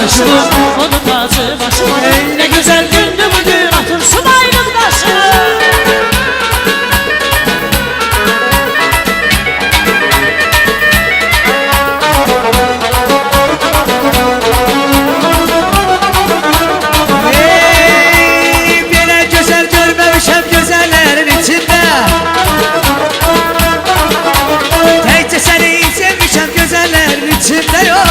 danışılır. Onun tacı başına. Ne güzel gündü bugün, atırsın ayrım taşı. Böyle güzel görmemişim güzellerin içinde. Teyze seni sevmişim güzellerin içinde yok.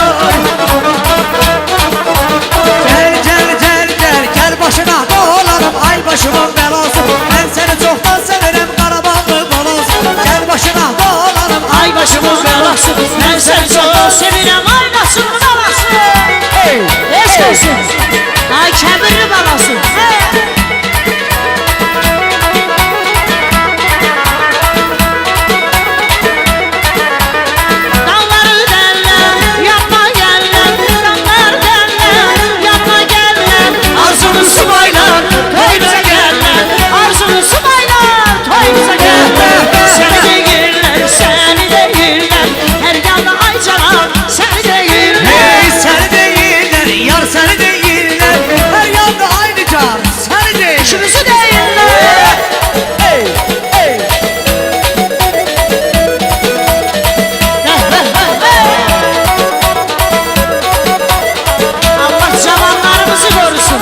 Gel başına dolanım ay başımın belası. Ben seni çoktan severim Qarabağlı balası. Gel başına dolanım Ay başımın belası. Ben seni çok sevirem ay başımın belası. Eş olsun. Ay kəbirli balası. Dağları derler, yapma geller. Dağlar derler, yapma geller. Arzunu subaylar, toyunuza gellər. Arzunu subaylar, toyunuza gellər. Seni deyirlər, seni deyirlər. Her yanda ay canan, seni deyirlər. hey seni değiller yar seni değiller. Her yanda aynı can seni değil. İkimizi deyirlər. Hey hey. Allah cavanlarımızı korusun.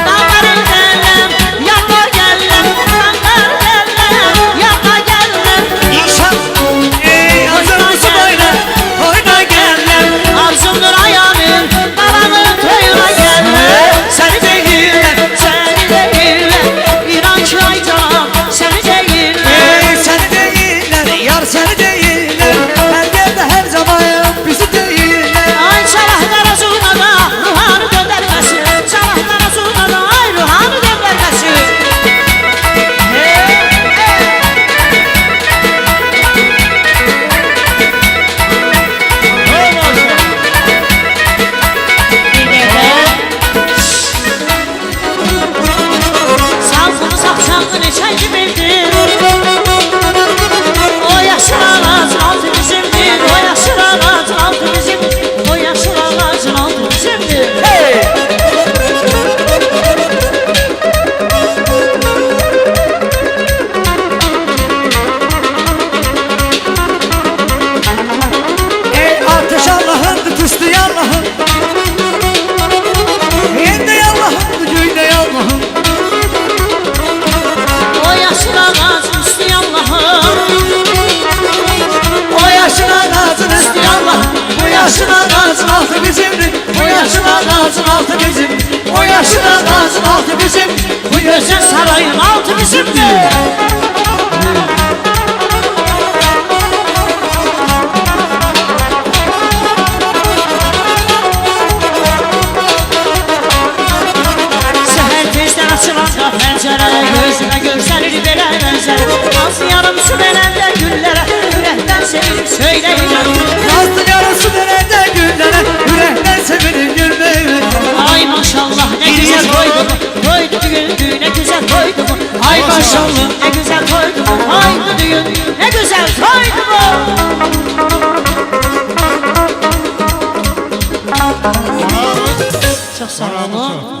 Dağların derler, yapma gellər. Dağlar derler, yapma gellər. İnşallah ey arzunu subaylar oyna geller. Arzumdur ayağımın, babanın toyuna gellər. Seni deyirlər, seni deyirlər. İnan ki ay canım, seni deyirlər. Hey seni değiller yar seni değiller. Her yerde her zaman bizi değiller. Ay çalahlara zurnada, ruhanı döndərməsin. Çalahlara zurnada, ay ruhanı döndərməsin. Salsını sapşanlı neçənci bildir. O yaşıl ağacın altı bizimdir. O yaşıl ağacın altı bizimdir. O yaşıl ağacın altı bizimdir. Ey ateş Allah'ın tüstü Allah'ın. Yende Allah'ın gücüyle Allah'ın. O yaşıl ağacın üstü Allah'ım. O yaşın ağacın üstü Allah'ın. Bu yaşın ağacın altı bizimdir. Bu yaşın ağacın altı bizim. O yaşın ağacın altı bizim. Bu güzel sarayın altı bizimdir. Seher tezden açılanda pencere, gözüme görsəlir belə mənzərə. Az yarım su verəndə güllərə, ürəkdən sevir söyləyirəm. Nazlı yarısı nerede güllere. Yürekten sevinir gülmeyi. Ay maşallah ne güzel toydu bu, toydu düğün, ne güzel toydu bu. Ay maşallah ne güzel toydu bu, toydu düğün, ne güzel toydu bu. Çok sağ olun.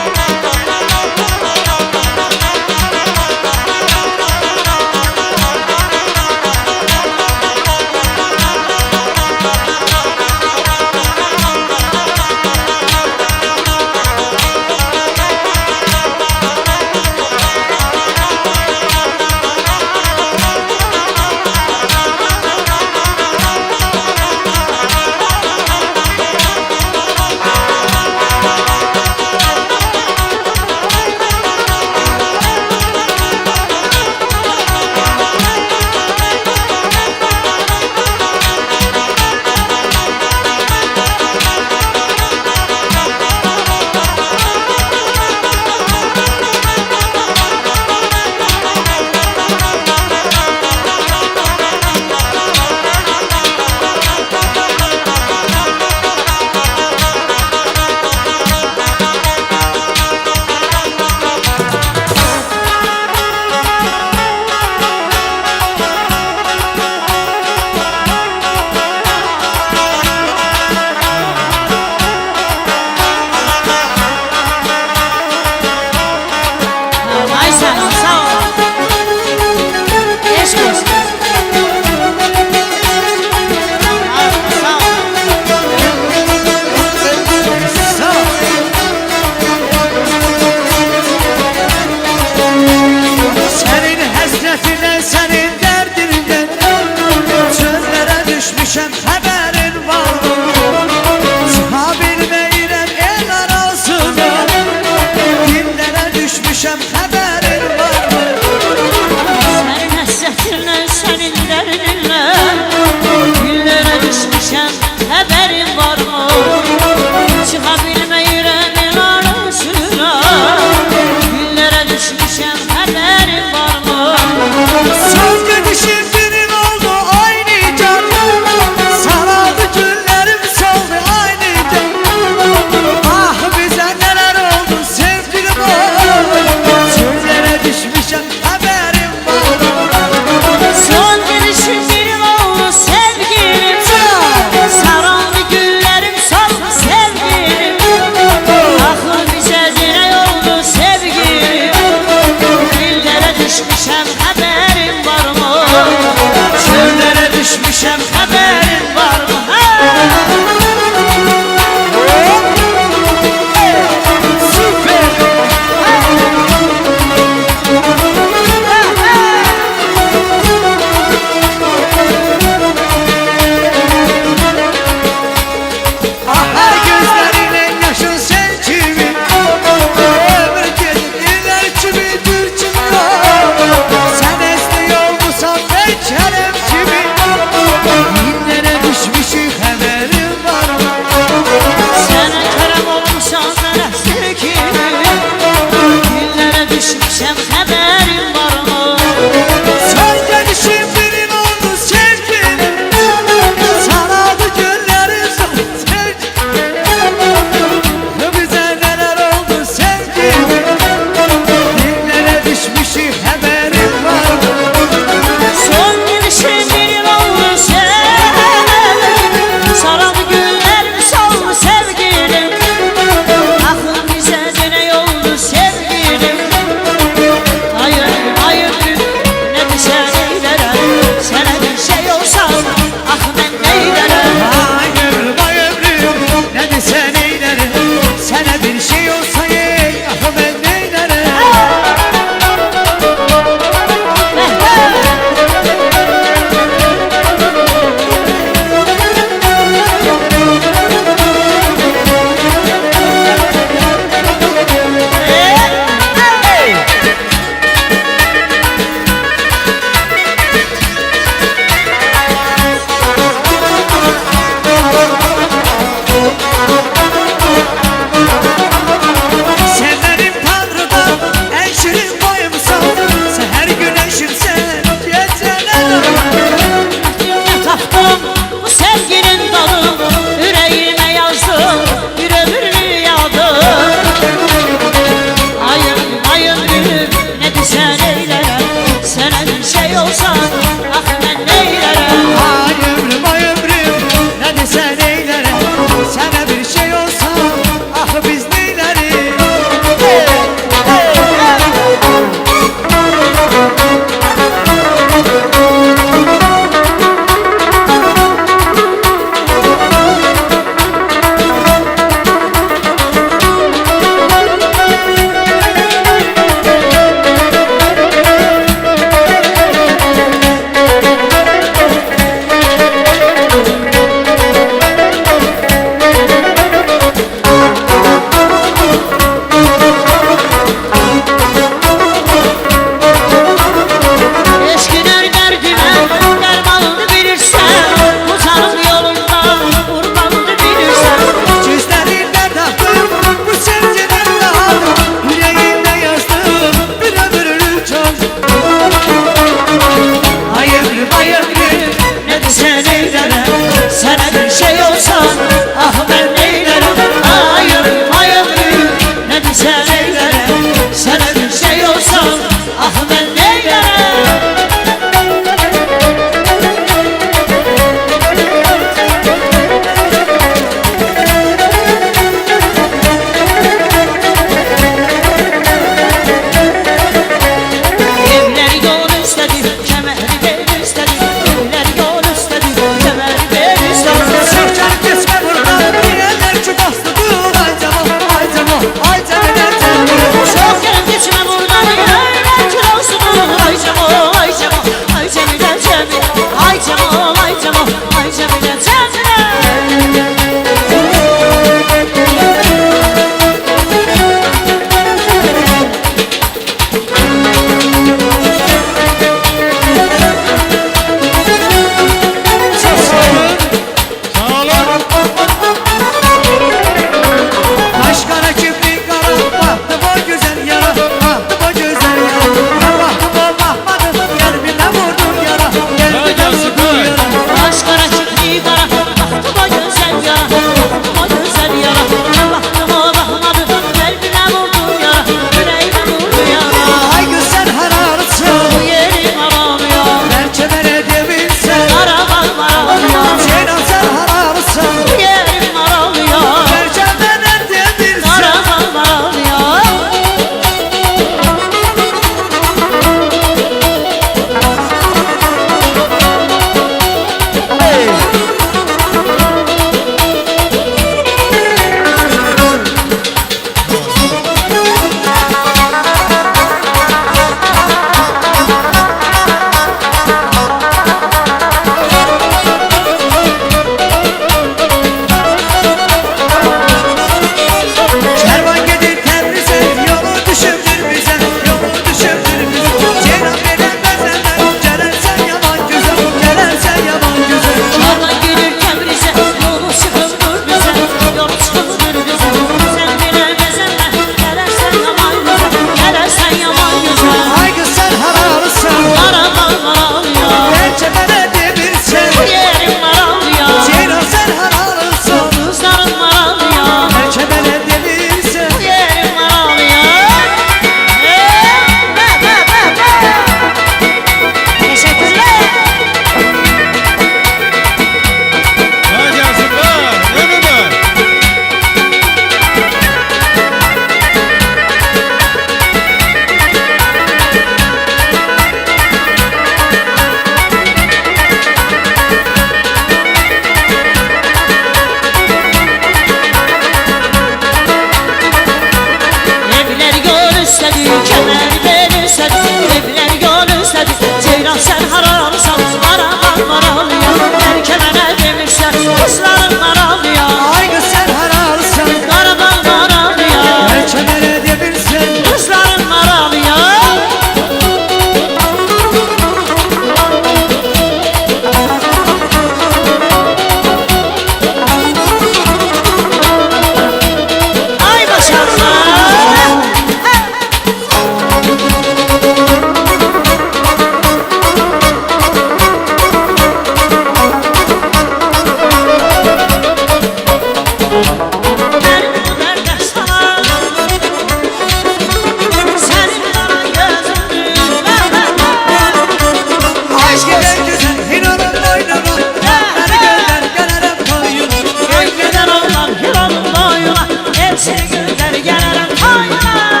hepsini güzel gelirim toyuna.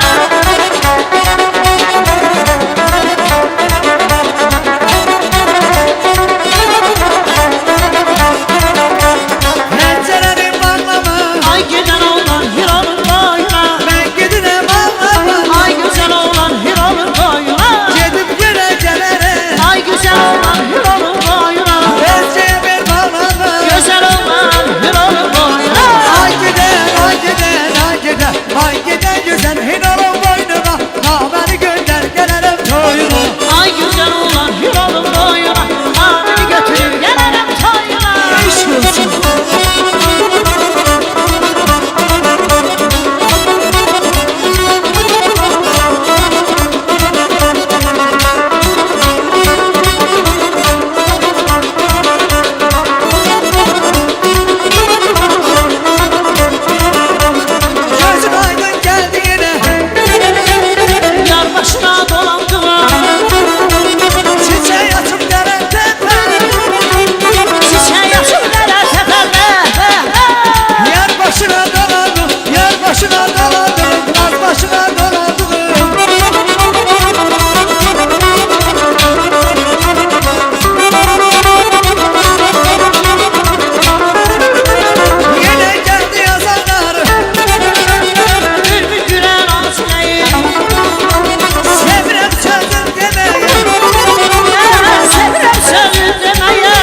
Pencereni bağlama, Ay güzel oğlan Hiral'ın boyuna. ben gidine bağlama. Ay güzel oğlan Hiral'ın boyuna. Gedib yerə gələrəm, Ay güzel oğlan Hiral'ın boyuna. pencereye bir bağlama. Güzel oğlan Hiral'ın boyuna. Ay giden, ay giden, ay giden, ay giden güzel Hiral'ın boynuna. Naməni gönder gələrəm toyuna. Ay güzel oğlan Hiral'ın boyuna. Ağabeyini götürür gelirim toyuna. İşk olsun. Gözün aydın geldi yine, Yar başına dolandılar. çiçeği açıp gelen tepe. Çiçeği açıp dere tepede. Yer başına dolandım, yer başına dolandım, naz başına dolandım. Yine geldi yazanlar, Bülbül gülen ağaçlayı. sevirem sözüm demeyi. Sevirem sözü demeye.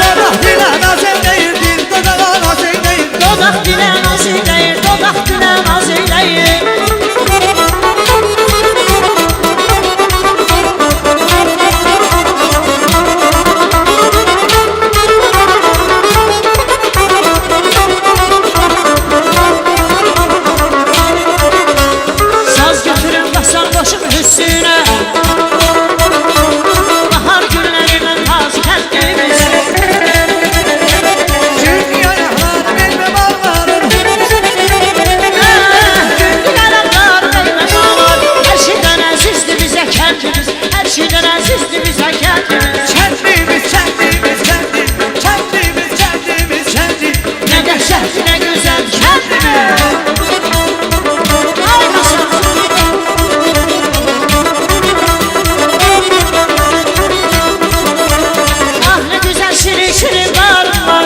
Dodak dile naz eyleyir, dodağa naz eyleyir. Dodak dile naz eyleyir. Dodak dile naz eyleyir. Saz götürün basan başım üstüne. Bahar günlerinden taze kendimiz. Çünkü ayakları bilmem ağlarım. Gündüz aramlar değme bağlar. Her şeyden azizdi bize kendimiz. Her şeyden azizdi bize kendimiz. Kendimiz, kendimiz, kendimiz, kendimiz, kendimiz, kendimiz. Ne dehşet ne güzel kendimiz. Ay basan. Ah ne güzel şirin şirin bağrım var.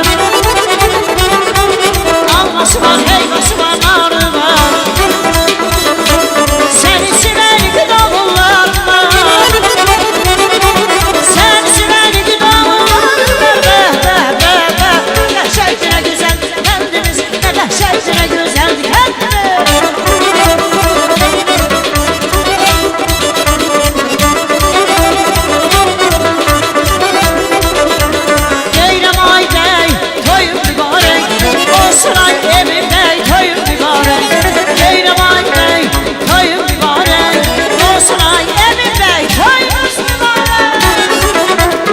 Alması var, heyvası var, narı var. Seni seveni gıdavullar var. Seni seveni gıdavullar var. Ne dehşet ne güzel kendimiz. Ne dehşet ne güzel kendimiz. Deyirəm ay bəy, toyun mübarək. Olsun ay emin bəy, toyun mübarək. Deyirəm ay bəy, toyun mübarək. Olsun ay emin bəy, toyunuz mübarək.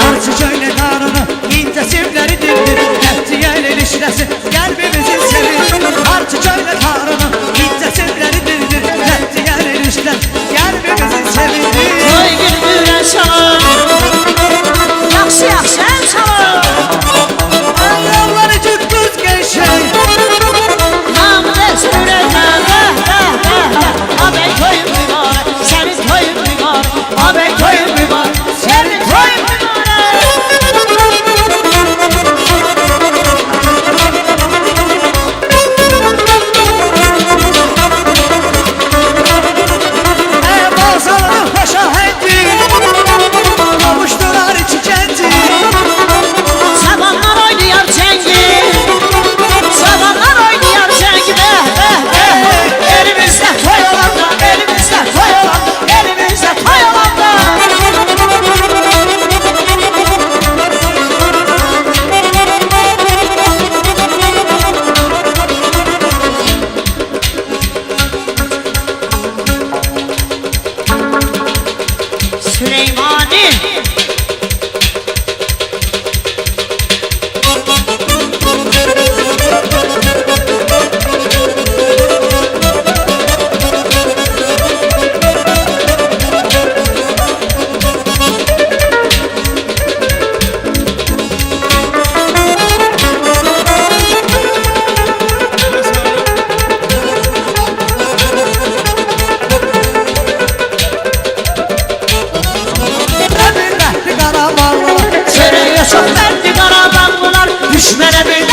Arçı şöyle karını, ince simleri dindir. Hepsiye ilişkisi, kalbimizin seri. Arçı şöyle karını, ince simleri dindir. Hepsiye ilişkisi, kalbimizin sevindi. Toy günü gürən çalır. Yaxşı yaxşı ən çalır. Ayağları cükküz gençler. Hamı desin ürəkən. Abey toyun mübarək. Sənin toyun mübarək. Abey toyun mübarək. Sənin toyun mübarək. Bazarını paşa hendi, kavuştular iki kenti. Sabanlar oynayar cengi. Sabanlar oynayar cengi. Elimizde toy olanda. Elimizde toy olanda. Elimizde toy olanda. Süleymani. Düşmene bir